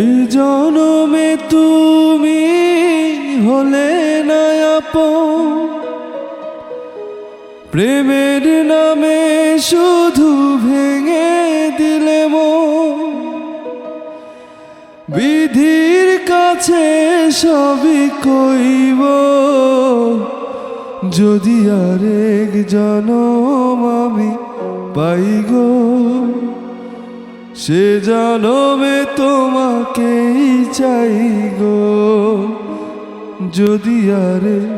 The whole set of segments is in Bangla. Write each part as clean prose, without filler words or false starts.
এই জনমে তুমি হলে না আপন, প্রেমের নামে শুধু ভেঙে দিলে মন। বিধির কাছে সবই কইব, যদি আরেক জনম আমি পাই গো, সে জনমে তোমাকেই চাই গো। যদি আরেক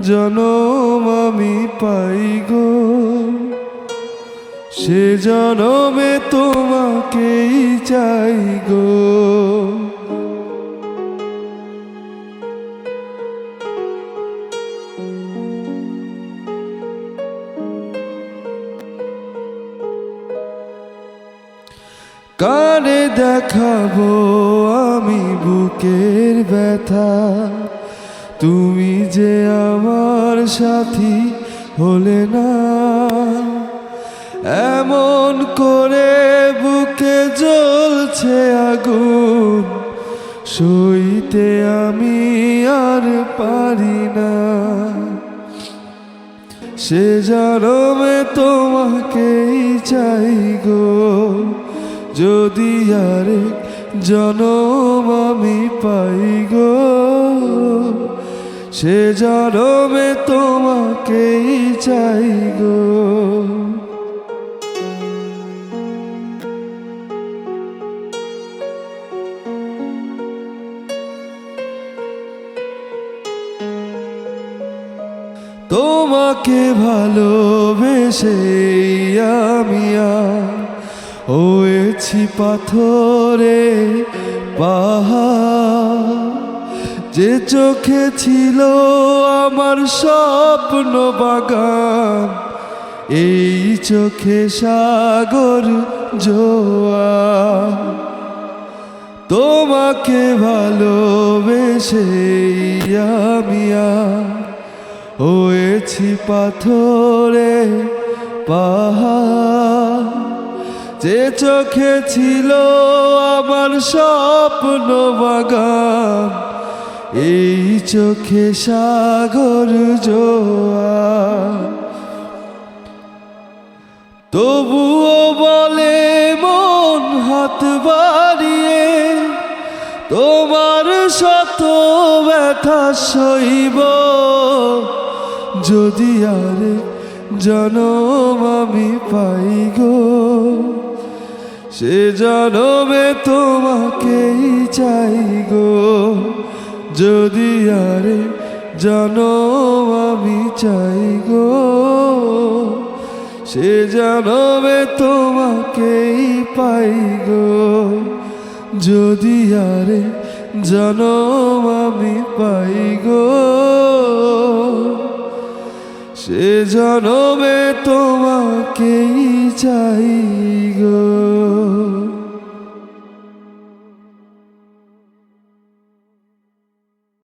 জনম আমি পাই গো, সে জনমে তোমাকেই চাই গো। কানে দেখাবো আমি বুকের ব্যথা, তুমি যে আমার সাথী হলে না। এমন করে বুকে জ্বলছে আগুন, সইতে আমি আর পারি না। সে জনমে তোমাকেই চাই গো, যদি আরেক জনম আমি পাই গো, সে জনমে তোমাকেই চাই গো। তোমাকে ভালোবেসে আমি হয়েছি পাথরে পাহাড়। যে চোখে ছিল আমার স্বপ্ন বাগান, এই চোখে সাগর জোয়ার। তোমাকে ভালোবেসে আমি হয়েছি পাথরে পাহাড়। যে চোখে ছিল আমার স্বপ্ন বাগান, এই চোখে সাগর জোয়ার। তবুও বলে মন হাত বাড়িয়ে, তোমার শত ব্যথা সইব, যদি আরেক জনম আমি পাই গো, সে জনমে তোমাকেই চাই গো। যদি আরেক জনম আমি চাই গো, সে জনমে তোমাকেই পাই গো। যদি আরেক জনম আমি পাই গো, সে জনমে তোমাকেই চাই গো।